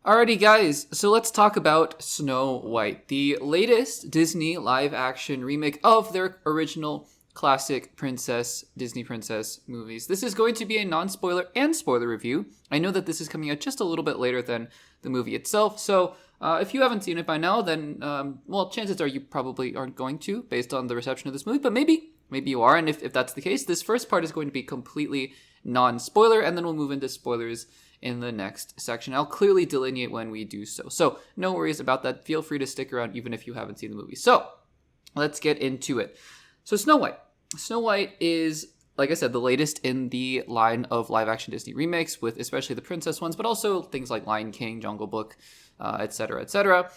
Alrighty, guys, so let's talk about Snow White, the latest Disney live-action remake of their original classic Disney princess movies. This is going to be a non-spoiler and spoiler review. I know that this is coming out just a little bit later than the movie itself, so if you haven't seen it by now, then, chances are you probably aren't going to, based on the reception of this movie, but maybe you are, and if that's the case, this first part is going to be completely non-spoiler, and then we'll move into spoilers in the next section. I'll clearly delineate when we do so. So no worries about that. Feel free to stick around even if you haven't seen the movie. So let's get into it. So Snow White. Snow White is, like I said, the latest in the line of live action Disney remakes, with especially the princess ones, but also things like Lion King, Jungle Book, etc., etc.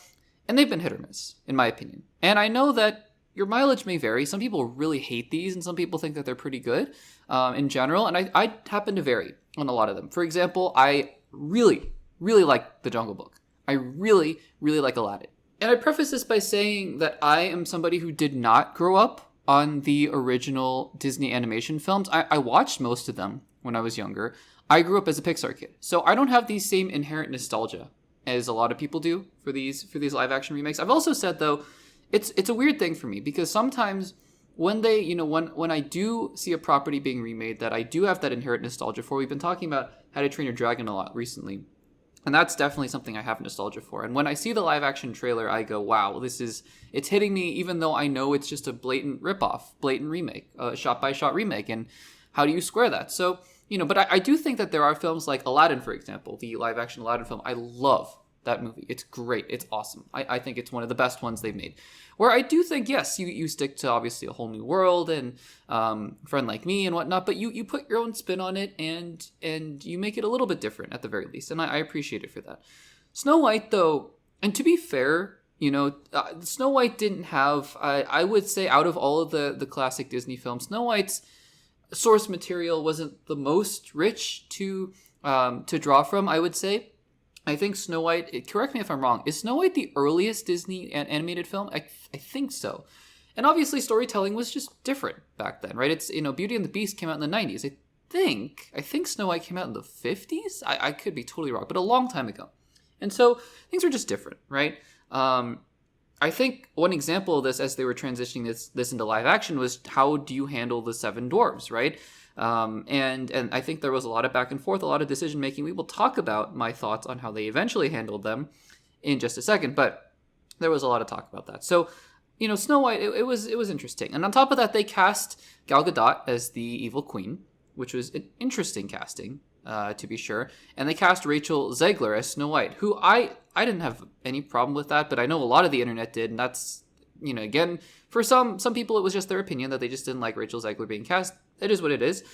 And they've been hit or miss, in my opinion. And I know that your mileage may vary. Some people really hate these, and some people think that they're pretty good in general. And I happen to vary on a lot of them. For example, I really, really like The Jungle Book. I really, really like Aladdin. And I preface this by saying that I am somebody who did not grow up on the original Disney animation films. I watched most of them when I was younger. I grew up as a Pixar kid. So I don't have the same inherent nostalgia as a lot of people do for these live action remakes. I've also said, though, it's a weird thing for me, because sometimes when they, when I do see a property being remade that I do have that inherent nostalgia for, we've been talking about How to Train Your Dragon a lot recently, and that's definitely something I have nostalgia for. And when I see the live action trailer, I go, wow, it's hitting me, even though I know it's just a blatant ripoff, blatant remake, shot by shot remake. And how do you square that? So, but I do think that there are films like Aladdin, for example, the live action Aladdin film. I love that movie. It's great. It's awesome. I think it's one of the best ones they've made. Where I do think, yes, you stick to obviously A Whole New World and Friend Like Me and whatnot, but you put your own spin on it and you make it a little bit different at the very least, and I appreciate it for that. Snow White, though, and to be fair, Snow White didn't have, I would say, out of all of the classic Disney films, Snow White's source material wasn't the most rich to draw from, I would say. I think Snow White, correct me if I'm wrong, is Snow White the earliest Disney animated film? I think so. And obviously storytelling was just different back then, right? It's, Beauty and the Beast came out in the 90s. I think Snow White came out in the 50s? I could be totally wrong, but a long time ago. And so things were just different, right? I think one example of this as they were transitioning this into live action was, how do you handle the seven dwarves, right? And I think there was a lot of back and forth, a lot of decision making. We will talk about my thoughts on how they eventually handled them in just a second, but there was a lot of talk about that. So, Snow White, it was interesting. And on top of that, they cast Gal Gadot as the evil queen, which was an interesting casting, to be sure. And they cast Rachel Zegler as Snow White, who I didn't have any problem with that, but I know a lot of the internet did, and that's, again, for some people it was just their opinion that they just didn't like Rachel Zegler being cast. It is what it is.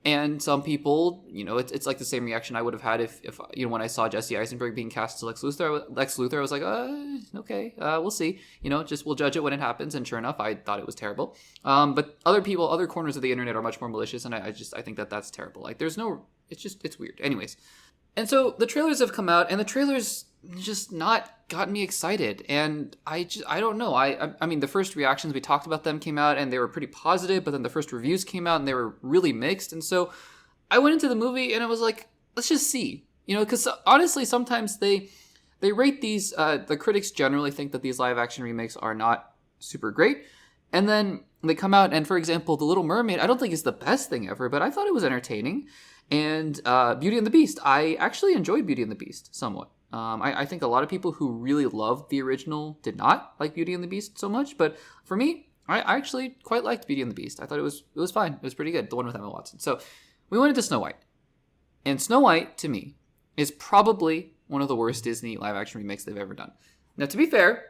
And some people, it's like the same reaction I would have had if when I saw Jesse Eisenberg being cast as Lex Luthor, I was like, okay, we'll see. We'll judge it when it happens. And sure enough, I thought it was terrible. But other corners of the internet are much more malicious, and I think that that's terrible. Like, it's weird. Anyways. And so the trailers have come out, and the trailers just not gotten me excited. And I don't know. I mean, the first reactions, we talked about them, came out, and they were pretty positive, but then the first reviews came out, and they were really mixed. And so I went into the movie, and I was like, let's just see. Because honestly, sometimes they rate these, the critics generally think that these live action remakes are not super great. And then they come out, and for example, The Little Mermaid, I don't think is the best thing ever, but I thought it was entertaining. And Beauty and the Beast, I actually enjoyed Beauty and the Beast somewhat. I think a lot of people who really loved the original did not like Beauty and the Beast so much, but for me, I actually quite liked Beauty and the Beast. I thought it was fine. It was pretty good, the one with Emma Watson. So we went into Snow White. And Snow White, to me, is probably one of the worst Disney live-action remakes they've ever done. Now, to be fair,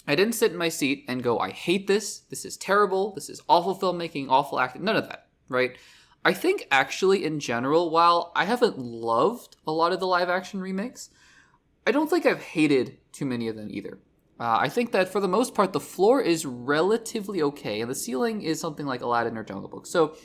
I didn't sit in my seat and go, I hate this. This is terrible. This is awful filmmaking, awful acting. None of that, right? I think actually in general, while I haven't loved a lot of the live action remakes, I don't think I've hated too many of them either. I think that for the most part, the floor is relatively okay, and the ceiling is something like Aladdin or Jungle Book. So,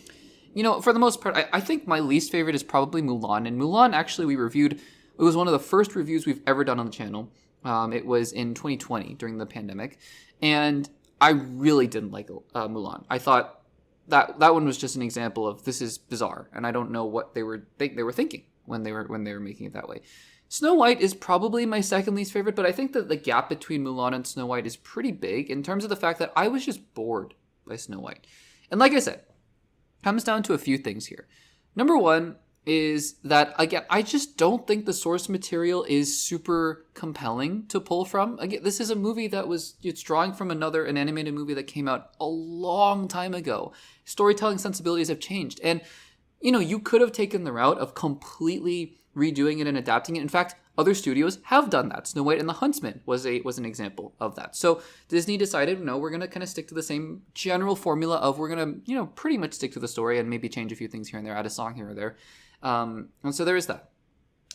for the most part, I think my least favorite is probably Mulan. And Mulan, actually, we reviewed, it was one of the first reviews we've ever done on the channel. It was in 2020 during the pandemic. And I really didn't like Mulan. I thought that one was just an example of, this is bizarre, and I don't know what they were thinking when they were making it that way. Snow White is probably my second least favorite, but I think that the gap between Mulan and Snow White is pretty big in terms of the fact that I was just bored by Snow White. And like I said, comes down to a few things here. Number one is that, again, I just don't think the source material is super compelling to pull from. Again, this is a movie it's drawing from an animated movie that came out a long time ago. Storytelling sensibilities have changed. And, you could have taken the route of completely redoing it and adapting it. In fact, other studios have done that. Snow White and the Huntsman was an example of that. So Disney decided, no, we're going to kind of stick to the same general formula of we're going to, pretty much stick to the story and maybe change a few things here and there, add a song here or there. And so there is that.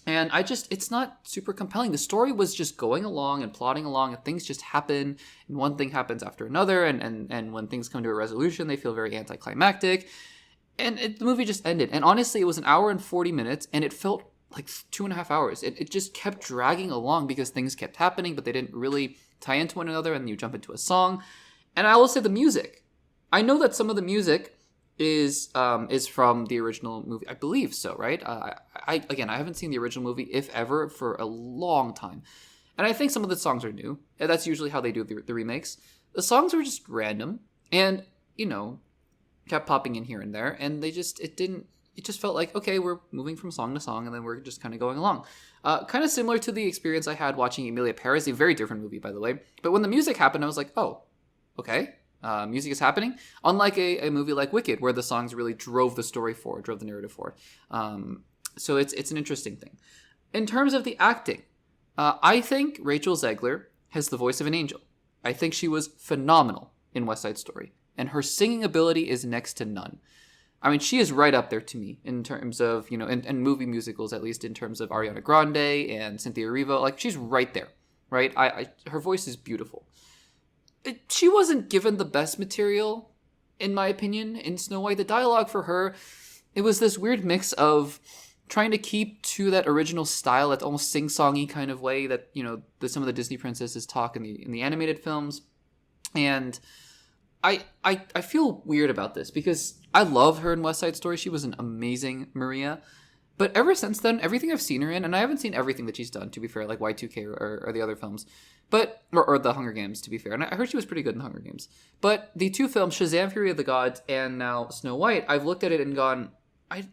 And it's not super compelling. The story was just going along and plodding along, and things just happen, and one thing happens after another, and when things come to a resolution, they feel very anticlimactic. And the movie just ended. And honestly, it was an hour and 40 minutes, and it felt like 2.5 hours. It just kept dragging along because things kept happening, but they didn't really tie into one another, and you jump into a song. And I will say the music. I know that some of the music is from the original movie. I believe so, right? I haven't seen the original movie, if ever, for a long time. And I think some of the songs are new. And that's usually how they do the remakes. The songs were just random and, kept popping in here and there. And it just felt like, okay, we're moving from song to song, and then we're just kind of going along. Kind of similar to the experience I had watching Emilia Paris, a very different movie, by the way. But when the music happened, I was like, oh, okay, music is happening. Unlike a movie like Wicked, where the songs really drove the story forward, drove the narrative forward. So it's an interesting thing. In terms of the acting, I think Rachel Zegler has the voice of an angel. I think she was phenomenal in West Side Story, and her singing ability is next to none. I mean, she is right up there to me in terms of, in movie musicals, at least in terms of Ariana Grande and Cynthia Erivo. Like, she's right there, right? Her voice is beautiful. She wasn't given the best material, in my opinion, in Snow White. The dialogue for her, it was this weird mix of trying to keep to that original style, that almost sing-songy kind of way that, some of the Disney princesses talk in the animated films. And I feel weird about this because I love her in West Side Story. She was an amazing Maria. But ever since then, everything I've seen her in, and I haven't seen everything that she's done, to be fair, like Y2K or the other films, or the Hunger Games, to be fair. And I heard she was pretty good in the Hunger Games. But the two films, Shazam! Fury of the Gods and now Snow White, I've looked at it and gone,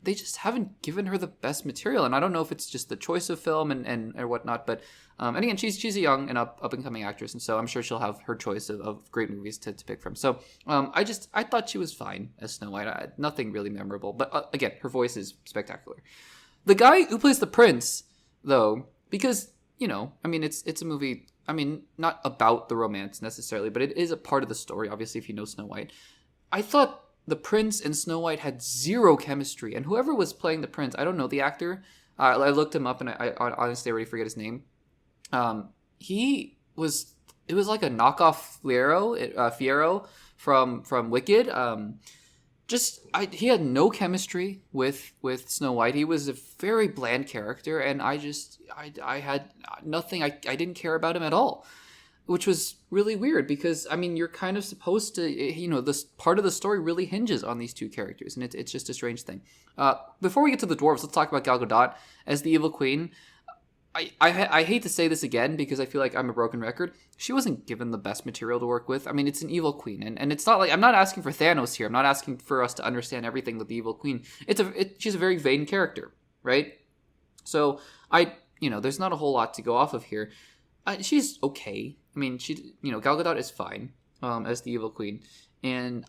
they just haven't given her the best material. And I don't know if it's just the choice of film and whatnot, but and again, she's a young and up and coming actress, and so I'm sure she'll have her choice of great movies to pick from. So I thought she was fine as Snow White. Nothing really memorable, but again, her voice is spectacular. The guy who plays the prince, though, because it's a movie. I mean, not about the romance necessarily, but it is a part of the story. Obviously, if you know Snow White, I thought the prince and Snow White had zero chemistry, and whoever was playing the prince, I don't know the actor. I looked him up, and I honestly already forget his name. It was like a knockoff Fiyero from Wicked. He had no chemistry with Snow White. He was a very bland character, and I had nothing. I didn't care about him at all, which was really weird because, I mean, you're kind of supposed to, this part of the story really hinges on these two characters, and it's just a strange thing. Before we get to the dwarves, let's talk about Gal Gadot as the evil queen. I hate to say this again because I feel like I'm a broken record. She wasn't given the best material to work with. I mean, it's an evil queen, and it's not like I'm not asking for Thanos here. I'm not asking for us to understand everything with the evil queen. She's a very vain character, right? So there's not a whole lot to go off of here. She's okay. I mean, Gal Gadot is fine as the evil queen, and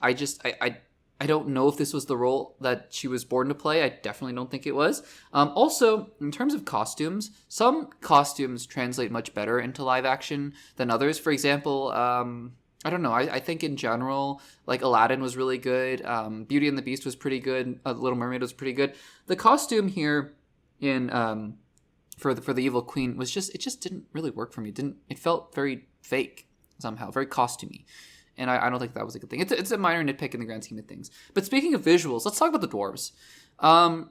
I don't know if this was the role that she was born to play. I definitely don't think it was. Also, in terms of costumes, some costumes translate much better into live action than others. For example, I don't know. I think in general, like Aladdin was really good. Beauty and the Beast was pretty good. Little Mermaid was pretty good. The costume here in for the evil queen it just didn't really work for me. It felt very fake somehow, very costumey. And I don't think that was a good thing. It's a minor nitpick in the grand scheme of things. But speaking of visuals, let's talk about the dwarves. I'll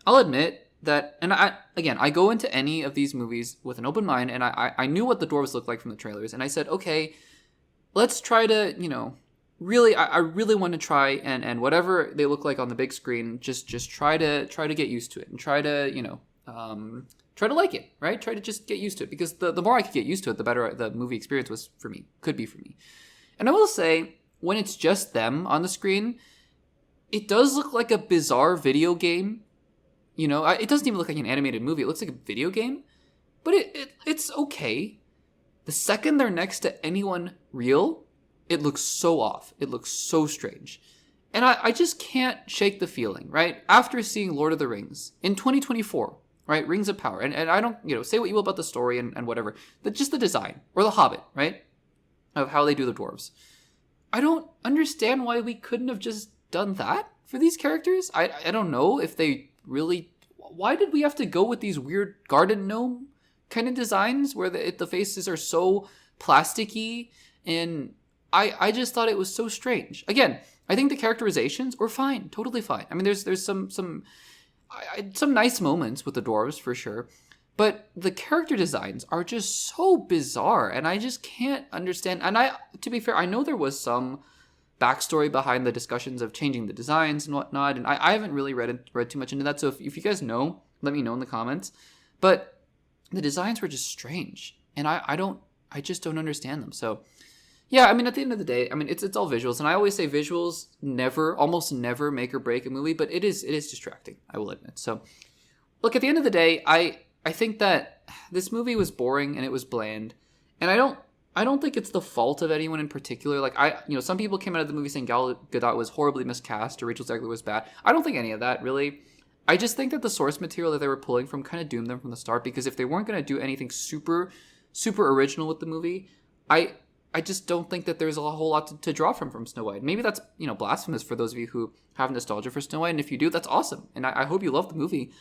admit that, and I go into any of these movies with an open mind, and I knew what the dwarves looked like from the trailers, and I said, okay, let's try to, really, I really want to try and whatever they look like on the big screen, just try to get used to it and try to, try to like it, right? Try to just get used to it, because the more I could get used to it, the better the movie experience was for me, could be for me. And I will say, when it's just them on the screen, it does look like a bizarre video game. You know, it doesn't even look like an animated movie. It looks like a video game, but it's okay. The second they're next to anyone real, it looks so off. It looks so strange. And I just can't shake the feeling, right? After seeing Lord of the Rings in 2024, right? Rings of Power. And I don't, say what you will about the story and whatever, but just the design, or The Hobbit, right? Of how they do the dwarves. I don't understand why we couldn't have just done that for these characters. I don't know if they really... Why did we have to go with these weird garden gnome kind of designs where the faces are so plasticky? And I just thought it was so strange. Again, I think the characterizations were fine, totally fine. I mean, there's some nice moments with the dwarves for sure, but the character designs are just so bizarre, and I just can't understand. And to be fair, I know there was some backstory behind the discussions of changing the designs and whatnot, and I haven't really read too much into that. So if you guys know, let me know in the comments. But the designs were just strange, and I just don't understand them. So yeah, I mean, at the end of the day, I mean, it's all visuals, and I always say visuals almost never make or break a movie, but it is distracting, I will admit. So look, at the end of the day, I think that this movie was boring and it was bland, and I don't think it's the fault of anyone in particular. Like, some people came out of the movie saying Gal Gadot was horribly miscast or Rachel Zegler was bad. I don't think any of that, really. I just think that the source material that they were pulling from kind of doomed them from the start, because if they weren't going to do anything super, super original with the movie, I just don't think that there's a whole lot to draw from Snow White. Maybe that's, blasphemous for those of you who have nostalgia for Snow White, and if you do, that's awesome. And I hope you love the movie.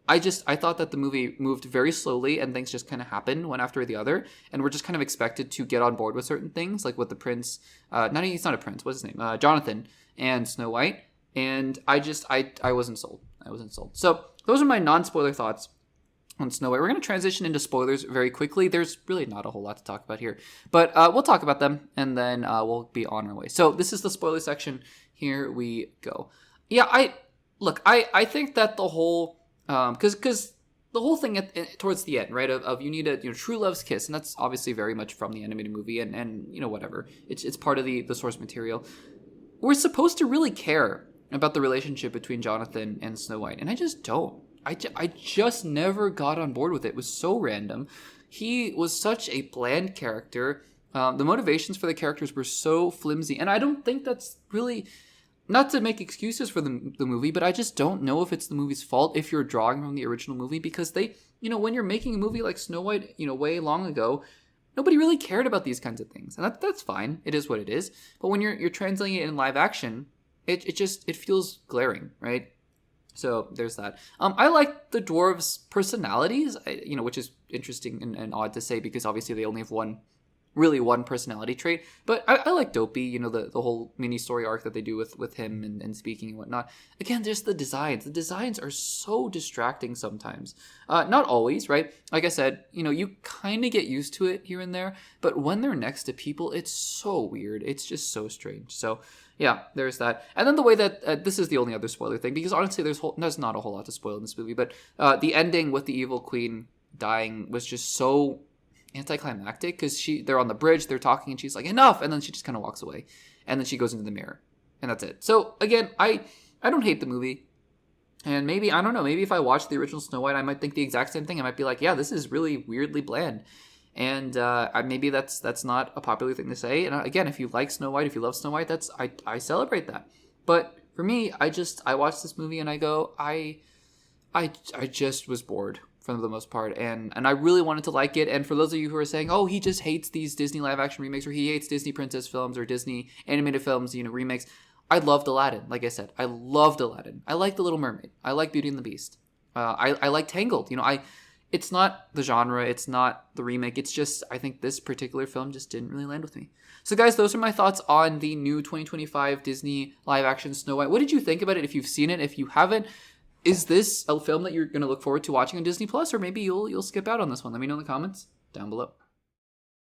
I thought that the movie moved very slowly, and things just kind of happened one after the other, and we're just kind of expected to get on board with certain things, like with the prince, he's not a prince, what's his name? Jonathan and Snow White, and I wasn't sold. So those are my non-spoiler thoughts on Snow White. We're going to transition into spoilers very quickly. There's really not a whole lot to talk about here, but we'll talk about them, and then we'll be on our way. So this is the spoiler section. Here we go. Yeah, I think that the whole... because the whole thing towards the end, right, of you need a true love's kiss, and that's obviously very much from the animated movie, and whatever, it's part of the source material. We're supposed to really care about the relationship between Jonathan and Snow White, and I just don't. I just never got on board with it. It was so random. He was such a bland character. The motivations for the characters were so flimsy, and I don't think that's really... Not to make excuses for the movie, but I just don't know if it's the movie's fault if you're drawing from the original movie, because they, when you're making a movie like Snow White, way long ago, nobody really cared about these kinds of things. And that's fine. It is what it is. But when you're translating it in live action, it feels glaring, right? So there's that. I like the dwarves' personalities, which is interesting and odd to say, because obviously they only have one personality trait. But I like Dopey, the whole mini story arc that they do with him and speaking and whatnot. Again, just the designs. The designs are so distracting sometimes. Not always, right? Like I said, you kind of get used to it here and there, but when they're next to people, it's so weird. It's just so strange. So yeah, there's that. And then the way that, this is the only other spoiler thing, because honestly, there's not a whole lot to spoil in this movie, but the ending with the evil queen dying was just so anticlimactic, because they're on the bridge, they're talking, and she's like, enough, and then she just kind of walks away, and then she goes into the mirror, and that's it. So again, I don't hate the movie, and maybe, I don't know, maybe if I watched the original Snow White, I might think the exact same thing. I might be like, yeah, this is really weirdly bland, and maybe that's not a popular thing to say. And again, if you like Snow White, if you love Snow White, I celebrate that. But for me, I watched this movie and I go, I just was bored for the most part, and I really wanted to like it. And for those of you who are saying, oh, he just hates these Disney live action remakes, or he hates Disney princess films or Disney animated films, remakes, I loved Aladdin. Like I said, I loved Aladdin. I like The Little Mermaid. I like Beauty and the Beast. I like Tangled. It's not the genre, it's not the remake, it's just, I think this particular film just didn't really land with me. So guys, those are my thoughts on the new 2025 Disney live action Snow White. What did you think about it? If you've seen it, if you haven't, is this a film that you're going to look forward to watching on Disney Plus, or maybe you'll skip out on this one? Let me know in the comments down below.